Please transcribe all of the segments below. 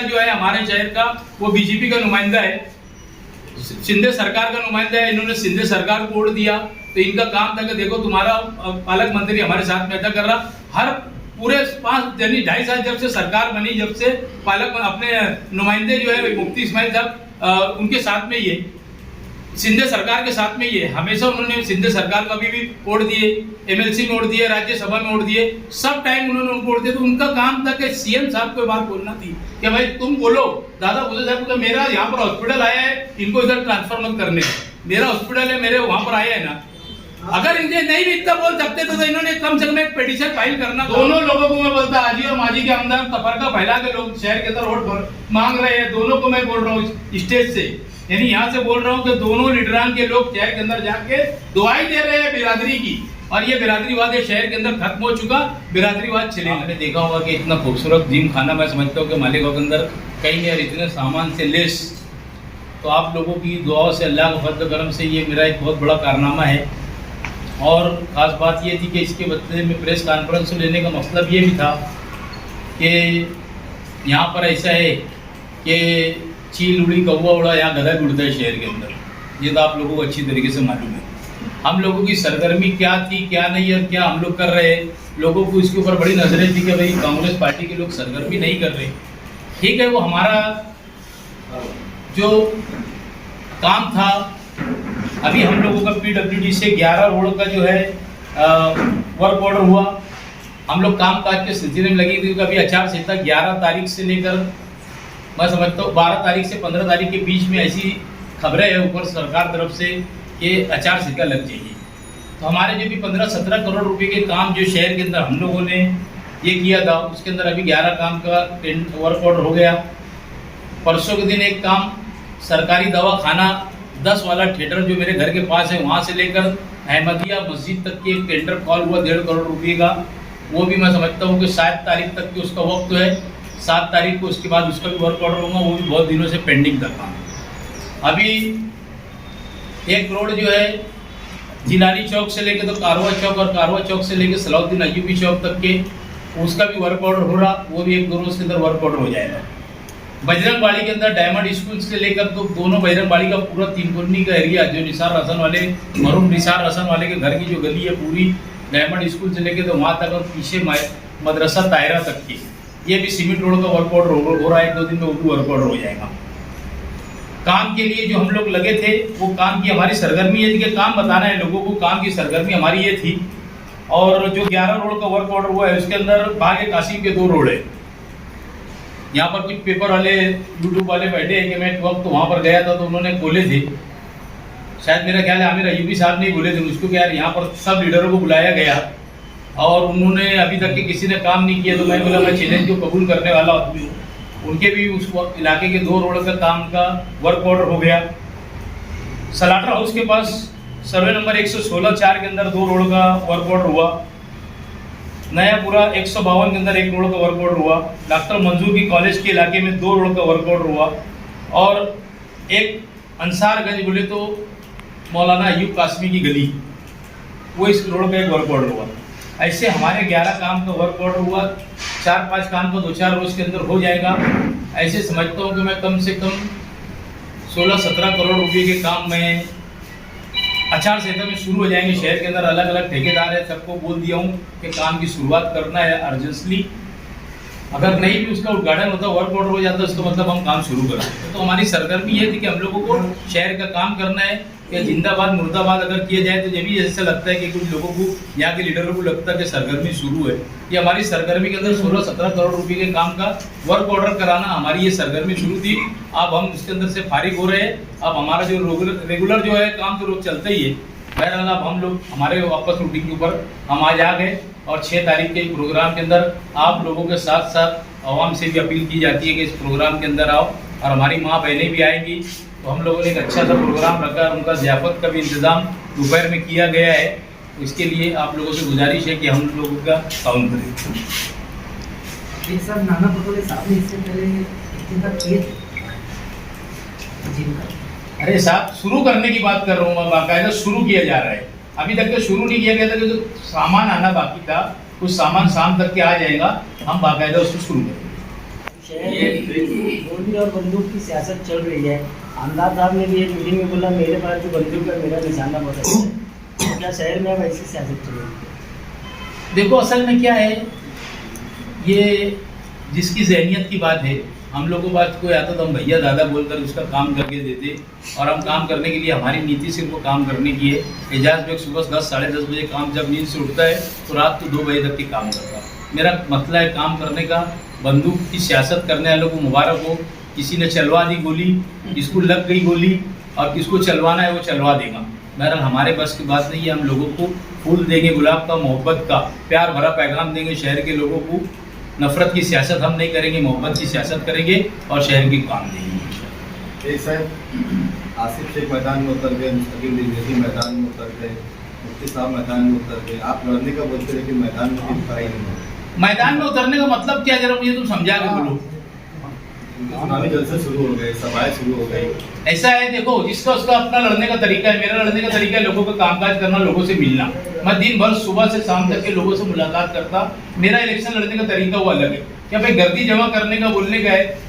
जो है हमारे शहर का वो बीजेपी का नुमाइंदा है, शिंदे सरकार का नुमाइंदा है। इन्होंने शिंदे सरकार को वोट दिया तो इनका काम था कि देखो तुम्हारा पालक मंत्री हमारे साथ में ऐसा कर रहा। हर पूरे 2.5 साल जब से सरकार बनी, जब से पालक अपने नुमाइंदे जो है मुफ्ती इस्माइल साहब उनके साथ में ये शिंदे सरकार के साथ में ये हमेशा उन्होंने शिंदे सरकार को भी वोट दिए, एमएलसी में वोट दिए, राज्यसभा में वोट दिए, सब टाइम उन्होंने उनको वोट दिए। तो उनका काम था कि सीएम साहब को बात बोलना थी कि भाई तुम बोलो दादा भूसे साहब को, मेरा यहाँ पर हॉस्पिटल आया है, इनको इधर ट्रांसफर मत करने, मेरा हॉस्पिटल है, मेरे वहां पर आया है ना। अगर इनसे नहीं भी इतना बोल सकते तो इन्होंने कम से कम एक पिटीशन फाइल करना। दोनों लोगों को मैं बोलता, आजी और माजी के अंदर तफरका फैला के लोग शहर के अंदर वोट मांग रहे हैं, दोनों को मैं बोल रहा हूँ स्टेज से, यानी यहाँ से बोल रहा हूँ कि दोनों लीडरान के लोग शहर के अंदर जाके दुआई दे रहे हैं बिरादरी की, और ये बिरादरीवाद शहर के अंदर खत्म हो चुका, बिरादरीवाद चलेगा। मैंने देखा होगा कि इतना खूबसूरत जिम खाना मैं समझता हूँ कि मालेगांव के अंदर कहीं यार इतने सामान से लेस, तो आप लोगों की दुआओं से, अल्लाह के फज़्ल करम से ये मेरा एक बहुत बड़ा कारनामा है। और ख़ास बात ये थी कि इसके बदले में प्रेस कॉन्फ्रेंस लेने का मतलब ये भी था कि यहाँ पर ऐसा है कि चील उड़ी कौवा उड़ा, यहाँ गधा भी उड़ता है शहर के अंदर, ये तो आप लोगों को अच्छी तरीके से मालूम है। हम लोगों की सरगर्मी क्या थी क्या नहीं और क्या हम लोग कर रहे हैं, लोगों को इसके ऊपर बड़ी नजरें थी कि भाई कांग्रेस पार्टी के लोग सरगर्मी नहीं कर रहे। ठीक है, वो हमारा जो काम था, अभी हम लोगों का पीडब्ल्यूडी से 11 रोड का जो है वर्क ऑर्डर हुआ, हम लोग काम काज के सिलसिले में लगी थी। अभी आचार संहिता 11 तारीख से लेकर मैं समझता हूँ 12 तारीख से 15 तारीख के बीच में ऐसी खबरें हैं ऊपर सरकार तरफ से कि आचार संहिता लग जाएगी। तो हमारे जो भी 15-17 करोड़ रुपए के काम जो शहर के अंदर हम लोगों ने ये किया था, उसके अंदर अभी 11 काम का वर्क ऑर्डर हो गया। परसों के दिन एक काम सरकारी दवा खाना 10 वाला थिएटर जो मेरे घर के पास है, वहाँ से लेकर अहमदिया मस्जिद तक के टेंडर कॉल हुआ 1.5 करोड़ रुपये का। वो भी मैं समझता हूँ कि 7 तारीख तक की उसका वक्त है, 7 तारीख को उसके बाद उसका भी वर्क ऑर्डर होगा। वो भी बहुत दिनों से पेंडिंग था काम। अभी 1 करोड़ जो है जिलानी चौक से लेकर तो कारवा चौक, और कारवा चौक से लेकर सलाउद्दीन अय्यूबी चौक तक के, उसका भी वर्क ऑर्डर हो रहा, वो भी 1 करोड़ के अंदर वर्क ऑर्डर हो जाएगा। बजरंगबाड़ी के अंदर डायमंड स्कूल से लेकर तो दोनों बजरंगबाड़ी का पूरा 3 कुन्नी का एरिया, जो निसार हसन वाले मरूम निसार हसन वाले के घर की जो गली है पूरी डायमंड स्कूल से लेकर तो वहाँ तक, और पीछे मदरसा तायरा तक की, ये भी सीमेंट रोड का वर्क ऑर्डर हो रहा है। 1-2 दिन में वो भी वर्क ऑर्डर हो जाएगा। काम के लिए जो हम लोग लगे थे, वो काम की हमारी सरगर्मी है कि काम बताना है लोगों को, काम की सरगर्मी हमारी ये थी। और जो 11 रोड का वर्क ऑर्डर हुआ है उसके अंदर बाग कासिम के 2 रोड है। यहाँ पर कुछ पेपर वाले यूट्यूब वाले बैठे हैं कि मैं वक्त वहाँ पर गया था तो उन्होंने बोले थे, शायद मेरा ख्याल है आमिर अय्यूबी साहब नहीं बोले थे उसको कि यार यहाँ पर सब लीडरों को बुलाया गया और उन्होंने अभी तक के किसी ने काम नहीं किया। तो मैं बोला मैं चैलेंज को कबूल करने वाला आदमी हूँ। उनके भी उस इलाके के 2 रोड का काम का वर्क ऑर्डर हो गया। सलाटर हाउस के पास सर्वे नंबर 116/4 के अंदर 2 रोड का वर्क ऑर्डर हुआ। नयापुरा 152 के अंदर 1 रोड का वर्क ऑर्डर हुआ। डॉक्टर मंजूर की कॉलेज के इलाके में 2 रोड का वर्क ऑर्डर हुआ। और एक अंसारगंज बोले तो मौलाना अयूब कासमी की गली, वो इस रोड का एक वर्क ऑर्डर हुआ। ऐसे हमारे 11 काम का वर्क ऑर्डर हुआ। 4-5 काम को 2-4 रोज के अंदर हो जाएगा। ऐसे समझता हूँ कि मैं कम से कम 16-17 करोड़ रुपए के काम में आचार संहिता में शुरू हो जाएंगे। शहर के अंदर अलग अलग ठेकेदार है, सबको बोल दिया हूँ कि काम की शुरुआत करना है अर्जेंटली। अगर नहीं भी उसका उद्घाटन होता, वर्क ऑर्डर हो जाता, उसका मतलब हम काम शुरू कर सकते। तो हमारी सरगर्मी ये थी कि हम लोगों को शहर का काम करना है। या जिंदाबाद मुर्दाबाद अगर किया जाए तो ये भी ऐसा लगता है कि कुछ लोगों को, यहाँ के लीडरों को लगता है कि सरगर्मी शुरू है। ये हमारी सरगर्मी के अंदर 16-17 करोड़ रुपए के काम का वर्क ऑर्डर कराना हमारी ये सरगर्मी शुरू थी। अब हम इसके अंदर से फारिग हो रहे हैं। अब हमारा जो रेगुलर जो है काम तो रोज चलता ही है। बहरहाल अब हम लोग हमारे वापस रूटीन के ऊपर हम आज आ गए। और 6 तारीख के प्रोग्राम के अंदर आप लोगों के साथ साथ आवाम से भी अपील की जाती है कि इस प्रोग्राम के अंदर आओ, और हमारी माँ बहनें भी आएंगी। तो हम लोगों ने एक अच्छा सा प्रोग्राम रखा, उनका ज़ियाफ़त का भी इंतज़ाम दोपहर में किया गया है। तो इसके लिए आप लोगों से गुजारिश है कि हम लोगों का ताउन करें। सर, नाना पटोले साहब ने इससे पहले इस्तीफा किए थे। अरे साहब, शुरू करने की बात कर रहा हूँ मैं, बाकायदा शुरू किया जा रहा है। अभी तक तो शुरू नहीं किया गया था कि जो सामान आना बाकी था, कुछ सामान शाम तक के आ जाएगा, हम बाकायदा उसको शुरू करेंगे। शहर में गोली और बंदूक की सियासत चल रही है। आमदार साहब ने भी एक मीटिंग में बोला मेरे पास जो बंदूक है मेरा निशाना बहुत अच्छा है। तो क्या शहर में अब ऐसी सियासत चल रही है? देखो असल में क्या है, ये जिसकी जहनियत की बात है, हम लोगों को बात कोई आता तो हम भैया दादा बोलकर उसका काम करके देते, और हम काम करने के लिए हमारी नीति सिर्फ वो काम करने की है। एजाज बेग सुबह 10 साढ़े 10 बजे काम जब नींद से उठता है तो रात को 2 बजे तक के काम करता। मेरा मतलब है काम करने का। बंदूक की सियासत करने वालों को मुबारक हो, किसी ने चलवा दी गोली, किसको लग गई गोली, और किसको चलवाना है वो चलवा देगा। बहरहाल हमारे बस की बात नहीं है। हम लोगों को फूल देंगे, गुलाब का, मोहब्बत का, प्यार भरा पैगाम देंगे शहर के लोगों को। नफरत की सियासत हम नहीं करेंगे, मोहब्बत की सियासत करेंगे और शहर की काम देंगे। आसिफ शेख मैदान में उतर गए, मुस्तकिल दिग्विजय मैदान में उतर गए, मुफ्ती साहब मैदान में उतर गए। आप लड़ने का बोलते लेकिन मैदान में कोई दिखाई नहीं है। मैदान में उतरने का मतलब क्या, जरा मुझे तुम समझा के बोलो। चुनावी जलसे शुरू हो गए, सभाएं शुरू हो गई। ऐसा है, देखो जिसका उसका अपना लड़ने का तरीका है। मेरा लड़ने का तरीका है लोगों का कामकाज करना, लोगों से मिलना। मैं दिन भर सुबह से शाम तक के लोगों से मुलाकात करता। मेरा इलेक्शन लड़ने का तरीका वो अलग है। क्या भाई गर्दी जमा करने का बोलने का है,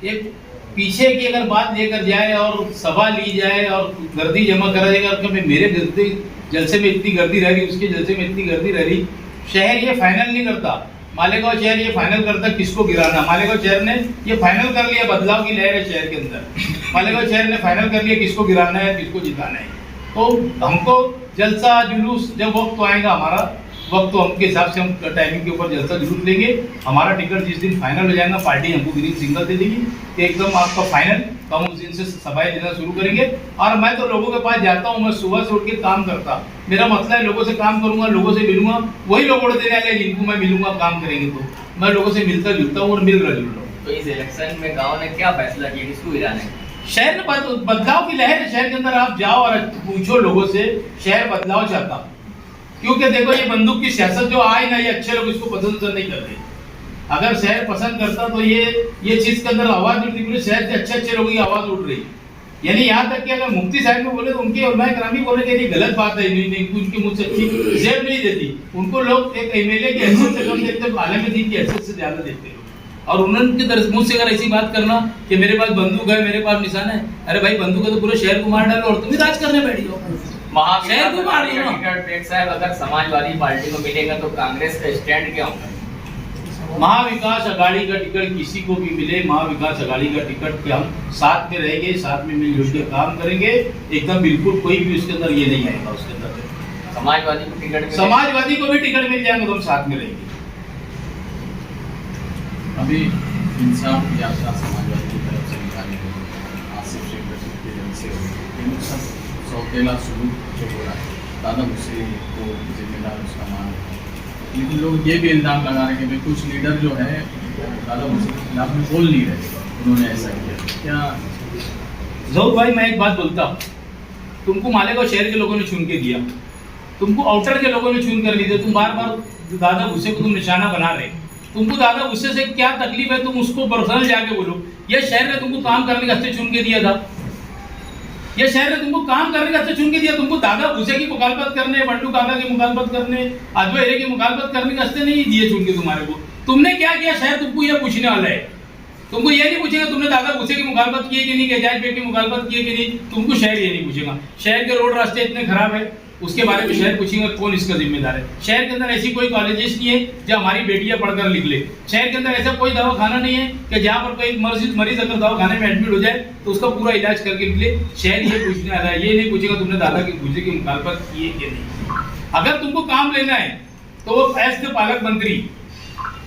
एक पीछे की अगर बात लेकर जाए और सभा ली जाए और गर्दी जमा करा जाएगा कि भाई मेरे गर्दी जलसे में इतनी गर्दी रह रही, उसके जलसे में इतनी गर्दी रह रही। शहर ये फाइनल नहीं करता, मालेगांव शहर ये फाइनल करता किसको गिराना। मालेगांव शहर ने ये फाइनल कर लिया, बदलाव की लहर है शहर के अंदर। मालेगांव शहर ने फाइनल कर लिया किसको गिराना है, किसको जिताना है। तो हमको जलसा जुलूस जब वक्त तो आएगा हमारा वक्त, तो हमके हिसाब से हम टाइमिंग के ऊपर जलसा जुलूस लेंगे। हमारा टिकट जिस दिन फाइनल हो जाएगा पार्टी हमको ग्रीन सिग्नल दे देगी कि एकदम आपका फाइनल, तो हम उस दिन से सभाएं लेना शुरू करेंगे। और मैं तो लोगों के पास जाता हूँ, मैं सुबह से उठ के काम करता। मेरा मतलब है लोगों से काम करूंगा, लोगों से मिलूंगा, वही लोग वोट देने वाले जिनको मैं मिलूंगा काम करेंगे। तो मैं लोगों से मिलता जुलता हूँ और मिल रहा जुल रहा हूँ। तो इस इलेक्शन में गांव ने क्या फैसला किया, किसको गिराना है? शहर में बदलाव की लहर है। शहर के अंदर आप जाओ और पूछो लोगों से, शहर बदलाव चाहता। क्योंकि देखो ये बंदूक की सियासत जो आए ना, ये अच्छे लोग इसको पसंद नहीं करते। अगर शहर पसंद करता तो ये चीज के अंदर आवाज उठती, पूरे शहर से अच्छे लोगों की आवाज उठ रही। यानी यहाँ तक कि अगर मुफ्ती साहब में बोले तो उनके उलमा करामी बोले कि ये गलत बात है, उनकी मुझसे अच्छी जेब नहीं देती। उनको लोग एक एमएलए की हैसियत से कम देखते, आलम दीन की हैसियत से ज्यादा देखते लोग। और उन्होंने मुझसे अगर ऐसी बात करना कि मेरे पास बंदूक है, मेरे पास निशान है, अरे भाई बंदूक है तो पूरे शहर को मार डालो और तुम ही राज करने बैठ जाओ। शहर को मार दो ना। साहब अगर समाजवादी पार्टी को मिलेगा तो कांग्रेस का स्टैंड क्या होगा? महाविकास अघाड़ी का टिकट किसी को भी मिले, महाविकास अघाड़ी का टिकट के हम साथ में रहेंगे, साथ में मिलजुल के काम करेंगे। एकदम बिल्कुल कोई भी उसके अंदर ये नहीं आएगा। उसके अंदर समाजवादी को टिकट, समाजवादी को भी टिकट मिल जाएंगे तो हम साथ में रहेंगे। अभी इंसान यात्रा समाजवादी की तरफ से निकाली गई, आसिफ शेख की तरफ से इन सब सौतेला सुलूक जो हो रहा है, दादा हुसैन को जिम्मेदार उसका मान है। लेकिन लोग ये भी इल्ज़ाम लगा रहे हैं कि कुछ लीडर जो है दादा हुसैन के खिलाफ में बोल नहीं रहे, उन्होंने ऐसा किया। क्या जरूर भाई, मैं एक बात बोलता हूँ, तुमको मालेगांव शहर के लोगों ने चुन के दिया, तुमको आउटर के लोगों ने चुन कर ली, तुम बार बार दादा भूसे को तुम निशाना बना रहे। तुमको दादा भूसे से क्या तकलीफ है, तुम उसको पर्सनल जाके बोलो। यह शहर ने तुमको काम करने का हस्ते चुन के दिया था, यह शहर ने तुमको काम करने का हस्ते चुन के दिया। तुमको दादा भूसे की मुखालफत करने, बंडू काका की मुखालफत करने, अद्वैत की मुखालफत करने का हस्ते नहीं दिए चुन के तुम्हारे को। तुमने क्या किया, शहर तुमको यह पूछने वाला है। तुमको ये नहीं पूछेगा तुमने दादा भूसे की मुखालफत की है कि नहीं, एजाज बेग की मुखालफत की है कि नहीं। तुमको शहर ये नहीं पूछेगा। शहर के रोड रास्ते इतने खराब है, उसके बारे में शहर पूछेगा कौन इसका जिम्मेदार है। शहर के अंदर ऐसी कोई कॉलेजेस नहीं है जहाँ हमारी बेटियां पढ़कर लिख ले। शहर के अंदर ऐसा कोई दवाखाना नहीं है कि जहाँ पर कोई मरीज अगर दवाखाने में एडमिट हो जाए तो उसका पूरा इलाज करके निकले। शहर ये पूछने आ रहा है, ये नहीं पूछेगा तुमने दादा की भूसे की मुखालफत की है कि नहीं। अगर तुमको काम लेना है तो वो एज द पालक मंत्री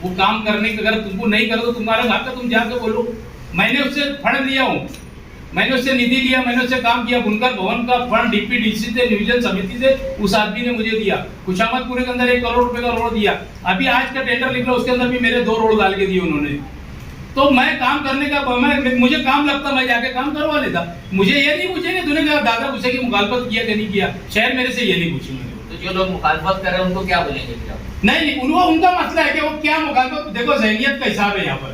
वो काम करने का, अगर तुमको नहीं करो तो तुम्हारा हक है, तुम जाकर बोलो। मैंने उससे फंड लिया हूँ, मैंने उससे निधि लिया, मैंने उससे काम किया। बुनकर भवन का फंड डीपीडीसी से, नियोजन समिति से उस आदमी ने मुझे दिया। खुशामदपुर के अंदर 1 करोड़ रुपए का रोड दिया। अभी आज का टेंडर निकला, उसके अंदर भी मेरे 2 रोड डाल के दिए उन्होंने। तो मैं काम करने का, मुझे काम लगता मैं जाके काम करवा लेता। मुझे ये नहीं पूछेंगे तूने दादा भूसे की मुखालफत किया कि नहीं किया। शहर मेरे से ये नहीं पूछेंगे। तो जो लोग मुखालफत कर रहे हैं उनको क्या बोलेंगे? नहीं, उनका मसला है कि वो क्या मुखालफत। देखो जहनियत का हिसाब है यहाँ पर।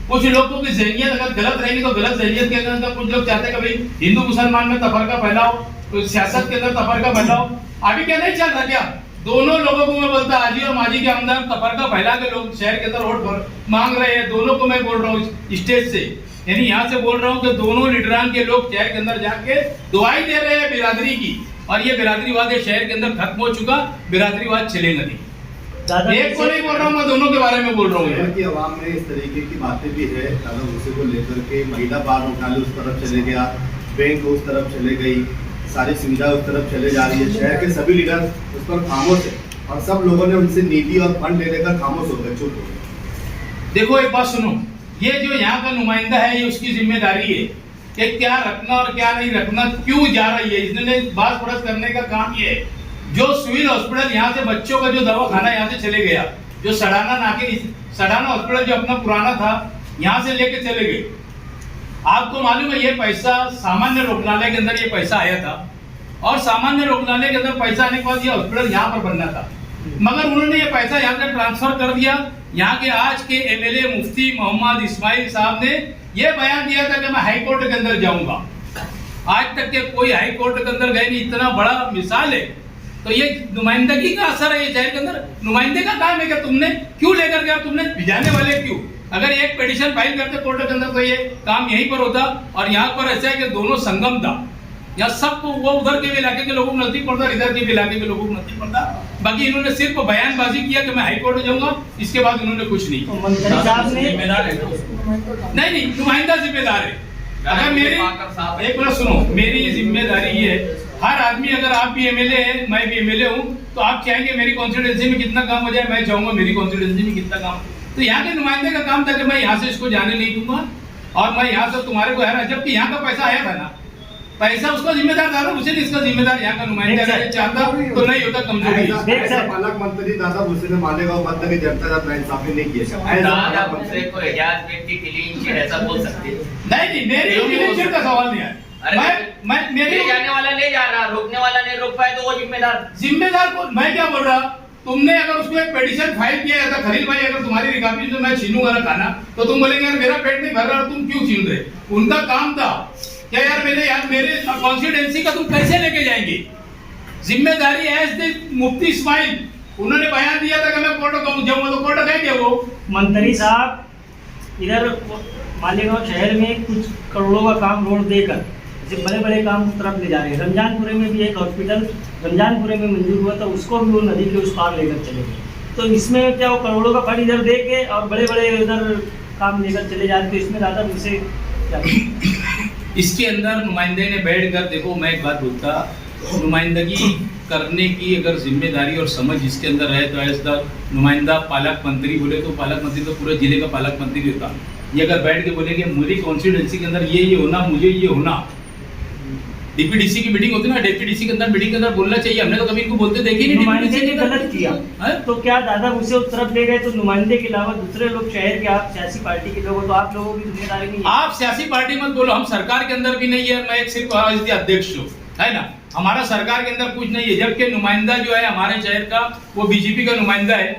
कुछ लोगों की जहनियत अगर गलत रहेगी तो गलत जहनियत के अंदर कुछ लोग चाहते हैं कि भाई हिंदू मुसलमान में तफरका फैलाओ, तो सियासत के अंदर तफरका फैलाओ। अभी क्या नहीं चल रहा क्या? दोनों लोगों को मैं बोलता हाजी और माजी के अंदर तफरका फैला के लोग शहर के अंदर वोट मांग रहे हैं, दोनों को मैं बोल रहा हूँ स्टेज से, यानी यहाँ से बोल रहा हूँ कि दोनों लीडरान के लोग शहर के अंदर जाके दुआई दे रहे हैं बिरादरी की, और ये बिरादरीवाद शहर के अंदर खत्म हो चुका, बिरादरीवाद चलेगा नहीं। एक को नहीं बोल रहा हूँ मैं, दोनों के बारे में बोल रहा हूँ। शहर की आवाम में इस तरीके की बातें भी है, दादा भूसे को लेकर के महिला बार उठाले उस तरफ चले गया, बैंक उस तरफ चले गई, सारी सुविधा उस तरफ चले जा रही है। शहर के सभी लीडर उस पर खामोश है और सब लोगों ने उनसे निधि और फंड ले लेकर खामोश हो गए, चुप हो गए। देखो एक बात सुनो, ये जो यहाँ का नुमाइंदा है ये उसकी जिम्मेदारी है कि क्या रखना और क्या नहीं रखना, क्यों जा रही है, इसने बात पड़त करने का काम ये है। जो सिविल हॉस्पिटल यहाँ से बच्चों का जो दवाखाना यहाँ से चले गया, जो सड़ाना हॉस्पिटल जो अपना पुराना था यहाँ से लेके चले गए। आपको मालूम है ये पैसा सामान्य रोगनालय के अंदर ये पैसा आया था, और सामान्य रोगनालय के अंदर पैसा आने के बाद ये हॉस्पिटल यहाँ पर बनना था, मगर उन्होंने ये पैसा यहाँ से ट्रांसफर कर दिया। यहाँ के आज के एमएलए मुफ्ती मोहम्मद इस्माइल साहब ने ये बयान दिया था कि मैं हाई कोर्ट के अंदर जाऊंगा। आज तक के कोई हाई कोर्ट के अंदर गए नहीं, इतना बड़ा मिसाल है। तो ये नुमाइंदगी का असर है ये शहर के अंदर। नुमाइंदे का काम है कि तुमने क्यों लेकर गया, तुमने भिजाने वाले क्यों? अगर एक पिटीशन फाइल करते कोर्ट के अंदर तो ये काम यहीं पर होता, और यहाँ पर ऐसा है कि दोनों संगम था, या सब वो उधर के भी इलाके के लोगों को नजदीक पड़ता, इधर के भी इलाके के लोगों को नजदीक पड़ता। बाकी इन्होंने सिर्फ बयानबाजी किया कि मैं हाई कोर्ट जाऊंगा, इसके बाद इन्होंने कुछ नहीं। तो मंत्री साहब ने नहीं, नुमाइंदा जिम्मेदार है। अगर मेरी एक बात सुनो, मेरी जिम्मेदारी है, हर आदमी, अगर आप भी एमएलए हैं, मैं भी एमएलए हूं, तो आप चाहेंगे मेरी कॉन्स्टिट्यूएंसी में कितना काम हो जाए, मैं चाहूंगा मेरी कॉन्स्टिट्यूएंसी में कितना काम। तो यहाँ के नुमाइंदे का काम था कि मैं यहाँ से इसको जाने नहीं दूंगा, और मैं यहाँ से तुम्हारे को है, जबकि यहाँ का पैसा आया था ना, पैसा उसका जिम्मेदार दादा भूसे, इसका जिम्मेदार यहाँ का नुमाइंदा अगर चाहता तो नहीं होता, कमजोरी। ऐसा पालक मंत्री दादा भूसे ने मालेगांव बंद की जनता साथ नाइंसाफी नहीं की है। दादा भूसे को एजाज व्यक्ति क्लीन चिट ऐसा बोल सकते हैं? नहीं, मेरी क्लीन चिट का सवाल नहीं है। मैं मेरी ले जाने वाला ले जा रहा, रोकने वाला नहीं रोक पाए तो वो जिम्मेदार को मैं क्या बोल रहा? तुमने अगर उसको एक पिटीशन फाइल किया जाता, खलील भाई अगर तुम्हारी रिकॉर्ड से मैं छीनूंगा ना खाना, तो तुम बोलेंगे यार मेरा पेट नहीं भर रहा, तुम क्यों छीन रहे? उनका काम था क्या यार मेरे कॉन्स्टिट्यूएंसी का तुम कैसे लेके जाएंगे? जिम्मेदारी है मुफ्ती इस्माइल, उन्होंने बयान दिया था कि मैं कोर्ट जाऊंगा, तो कोर्ट गए क्या वो? मंत्री साहब इधर मालेगांव शहर में कुछ करोड़ों का काम रोड देकर जैसे बड़े बड़े काम उस तरफ ले जा रहे हैं। रमजानपुरे में भी एक हॉस्पिटल रमजानपुरे में मंजूर हुआ था, उसको भी वो नदी के उस पार लेकर चले गए। तो इसमें क्या वो करोड़ों का फंड इधर दे के और बड़े बड़े इधर काम लेकर चले जाते, तो इसमें दादा मुझसे क्या? इसके अंदर नुमाइंदे ने बैठ कर, देखो मैं एक बात बोलता, नुमाइंदगी करने की अगर जिम्मेदारी और समझ इसके अंदर है तो ऐसा नुमाइंदा पालक मंत्री बोले तो पालक मंत्री तो पूरे जिले का पालक मंत्री होता। ये अगर बैठ के बोले कि मेरी कॉन्स्टिट्यूएंसी के अंदर ये होना, मुझे ये होना, डीपीडीसी की मीटिंग होती है ना, डीपीडीसी के अंदर मीटिंग के अंदर बोलना चाहिए। हमने तो कभी इनको बोलते देखे नहीं। नुमाइंदे ने गलत किया तो क्या दादा मुझसे उस तरफ ले गए? तो नुमाइंदे के अलावा दूसरे लोग शहर के, आप सियासी पार्टी के लोग हो, तो आप लोगों की जिम्मेदारी नहीं है? आप सियासी पार्टी मत बोलो, हम सरकार के अंदर भी नहीं है, मैं एक सिर्फ अध्यक्ष हूँ, है ना, हमारा सरकार के अंदर कुछ नहीं है। जबकि नुमाइंदा जो है हमारे शहर का वो बीजेपी का नुमाइंदा है,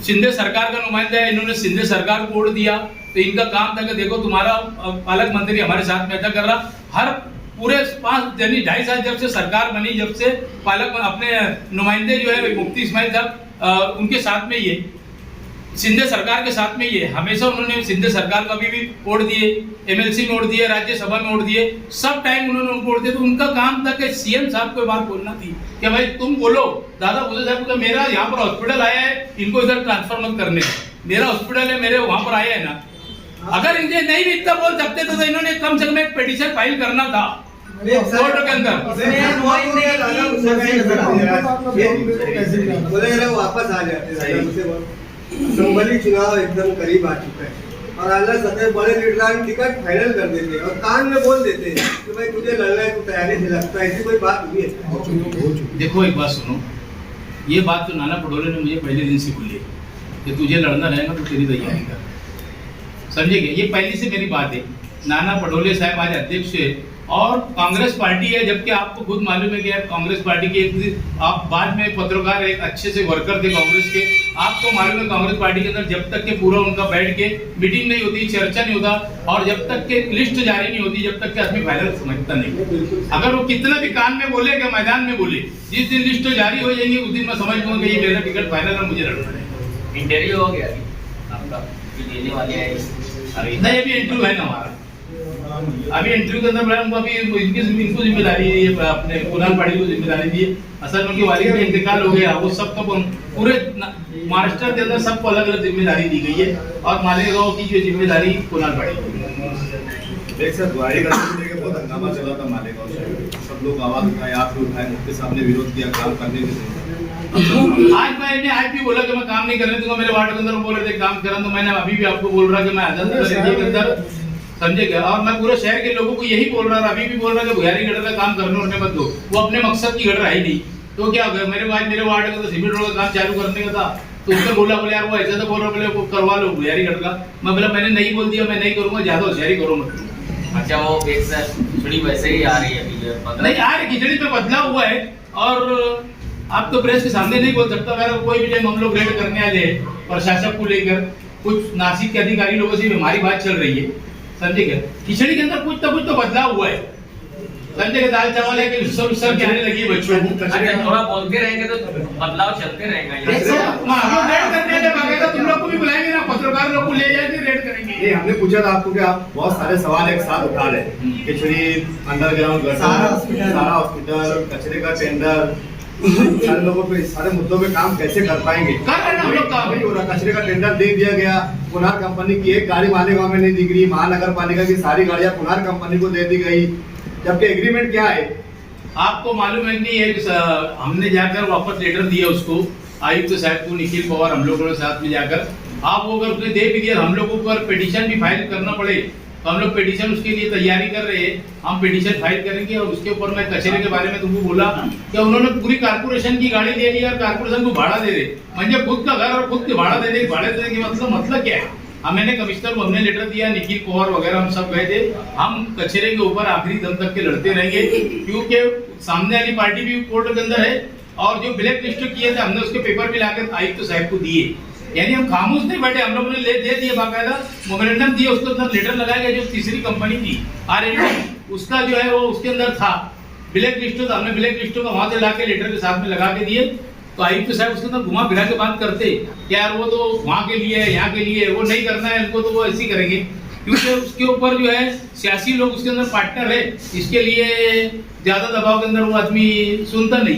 शिंदे सरकार का नुमाइंदा है। इन्होंने शिंदे सरकार को वोट दिया, तो इनका काम था कि देखो तुम्हारा पालक मंत्री हमारे साथ में ऐसा कर रहा। हर पूरे 2.5 साल जब से सरकार बनी, जब से पालक अपने नुमाइंदे जो है मुफ्ती इस्माइल साहब उनके साथ में ही है, शिंदे सरकार के साथ में ही है। हमेशा उन्होंने शिंदे सरकार को भी वोट दिए, एमएलसी में वोट दिए, राज्यसभा में वोट दिए, सब टाइम उन्होंने उनको वोट दिए। तो उनका काम था कि सीएम साहब को बात बोलना थी कि भाई तुम बोलो दादा भूसे साहब को, मेरा यहाँ पर हॉस्पिटल आया है, इनको इधर ट्रांसफर मत करने, मेरा हॉस्पिटल है, मेरे वहां पर आया है ना। अगर इनसे नहीं भी इतना बोल सकते तो इन्होंने कम से कम एक पिटीशन फाइल करना था कोर्ट के अंदर। वापस आ जाते, संभली चुनाव एकदम करीब आ चुका है और अल्लाह सतह बड़े लीडर टिकट फाइनल कर देते हैं और कान में बोल देते हैं कि भाई तुझे लड़ना है, तू तैयारी से लगता है। ऐसी कोई बात हुई है? देखो एक बात सुनो, ये बात तो नाना पटोले ने मुझे पहले दिन से बोली है कि तुझे लड़ना रहेगा तो तेरी तैयारी कर, समझेंगे? ये पहले से मेरी बात है। नाना पटोले साहब आज अध्यक्ष है और कांग्रेस पार्टी है, जबकि आपको खुद मालूम है कि आप कांग्रेस पार्टी के आप बाद में पत्रकार एक अच्छे से वर्कर थे कांग्रेस के, आपको मालूम है कांग्रेस पार्टी के अंदर जब तक के पूरा उनका बैठ के मीटिंग नहीं होती, चर्चा नहीं होता, और जब तक के लिस्ट जारी नहीं होती, जब तक के आदमी फाइनल समझता नहीं। अगर वो कितना भी कान में बोले कि मैदान में बोले, जिस दिन लिस्ट जारी हो जाएंगी उस दिन मैं समझ लूंगा कि ये मेरा टिकट फाइनल है, मुझे लड़ना है। इंटरव्यू हो गया अभी आपका कि देने वाले हैं अभी? नहीं, अभी इंटरव्यू है ना हमारा, अभी इंटरव्यू के अंदर मैडम अभी इनको जिम्मेदारी है, ये अपने कुणाल पाटिल को जिम्मेदारी दी है। असल में उनके वालिद का इंतकाल हो गया, वो सबको पूरे महाराष्ट्र के अंदर सबको अलग अलग जिम्मेदारी दी गई है, और मालेगांव की जो जिम्मेदारी कुणाल पाटिल की। एक सर गुआड़ी करने को लेकर बहुत हंगामा चला था मालेगांव शहर, सब लोग आवाज उठाए, आप भी उठाए, मुफ्ती साहब ने विरोध किया, काम करने के लिए। आज भी बोला कि मैं काम नहीं करने दूंगा, मेरे वार्ड के अंदर बोल रहे थे काम करा, तो मैंने अभी भी आपको बोल रहा कि मैं आजाद एरिया के अंदर समझे क्या, और मैं पूरे शहर के लोगों को यही बोल रहा, अभी भी बोल रहा कि भुयारी गटर का काम करने उड़ने मत दो, वो अपने मकसद की गटर है ही नहीं। तो क्या मेरे वार्ड का तो सीमेंट रोड का काम चालू करने का था, तो उसने बोला बोले यार वो ऐसा तो बोल रहा, बोले वो करवा लो भुयारी गटर का। मैं बोला मैंने नहीं बोल दिया, मैं नहीं करूंगा, ज्यादा होशियारी करो मत। अच्छा, वो खिचड़ी वैसे ही आ रही है अभी? नहीं आ रही, खिचड़ी पे बदलाव हुआ है, और आप तो प्रेस के सामने नहीं बोल सकता। अगर कोई भी टाइम हम लोग रेड करने आए प्रशासक को लेकर, कुछ नासिक के अधिकारी लोगों से हमारी बात चल रही है, समझे क्या, खिचड़ी के अंदर कुछ तो बदलाव हुआ है, समझे क्या, दाल चावल है कि सर के आने लगी है बच्चों को। अच्छा, थोड़ा बोलते रहेंगे तो बदलाव चलते रहेगा। हम लोग रेड करने आए बाकायदा, तुम लोग को भी बुलाएंगे ना, पत्रकार लोग को ले जाएंगे, रेड करेंगे। ये हमने पूछा था आपको कि आप बहुत सारे सवाल एक साथ उठा रहे, खिचड़ी, अंडरग्राउंड गटर, सारा हॉस्पिटल, कचरे का टेंडर, सारे लोगों पे, सारे मुद्दों पे काम कैसे कर पाएंगे? कर रहे हैं हम लोग काम। वही हो रहा, कचरे का टेंडर दे दिया गया, कुनार कंपनी की एक गाड़ी मालेगांव में नहीं दिख रही, महानगर पालिका की सारी गाड़ियां कुनार कंपनी को दे दी गई, जबकि एग्रीमेंट क्या है? आपको मालूम है कि एक हमने जाकर वापस लेटर दिया उसको, आयुक्त साहब को, निखिल पवार, हम लोगों के साथ में जाकर, आप वो अगर उसने दे भी दिया, हम लोगों पर पिटीशन भी फाइल करना पड़े तो हम लोग पिटीशन उसके लिए तैयारी कर रहे हैं, हम पिटीशन फाइल करेंगे। और उसके ऊपर मैं कचरे के बारे में तुमको बोला कि उन्होंने पूरी कारपोरेशन की गाड़ी ले ली और कारपोरेशन को भाड़ा दे दे, म्हणजे खुद का घर और खुद के भाड़ा दे दे, भाड़े देने के मतलब क्या है? मैंने कमिश्नर को हमने लेटर दिया, निखिल पवार वगैरह हम सब गए थे, हम कचरे के ऊपर आखिरी दम तक के लड़ते रहेंगे, क्योंकि सामने वाली पार्टी भी कोर्ट के अंदर है, और जो ब्लैक लिस्ट किए थे हमने उसके पेपर भी लाकर आयुक्त साहब को दिए। यानी हम खामोश नहीं बैठे, हम लोगों ने ले दे दिए, बाकायदा मेमोरेंडम दिए, उसके अंदर लेटर लगाया गया। जो तीसरी कंपनी थी R&D, उसका जो है वो उसके अंदर था ब्लैक लिस्ट, तो हमने ब्लैक लिस्ट का वहां से लाके लेटर के साथ में लगा के दिए। तो आयुक्त साहब उसके अंदर घुमा फिरा के बात करते यार वो तो वहां के लिए है, यहाँ के लिए है, वो नहीं करना है इनको, तो वो ऐसे ही करेंगे, क्योंकि उसके ऊपर जो है सियासी लोग उसके अंदर पार्टनर है, इसके लिए ज्यादा दबाव के अंदर वो आदमी सुनता नहीं।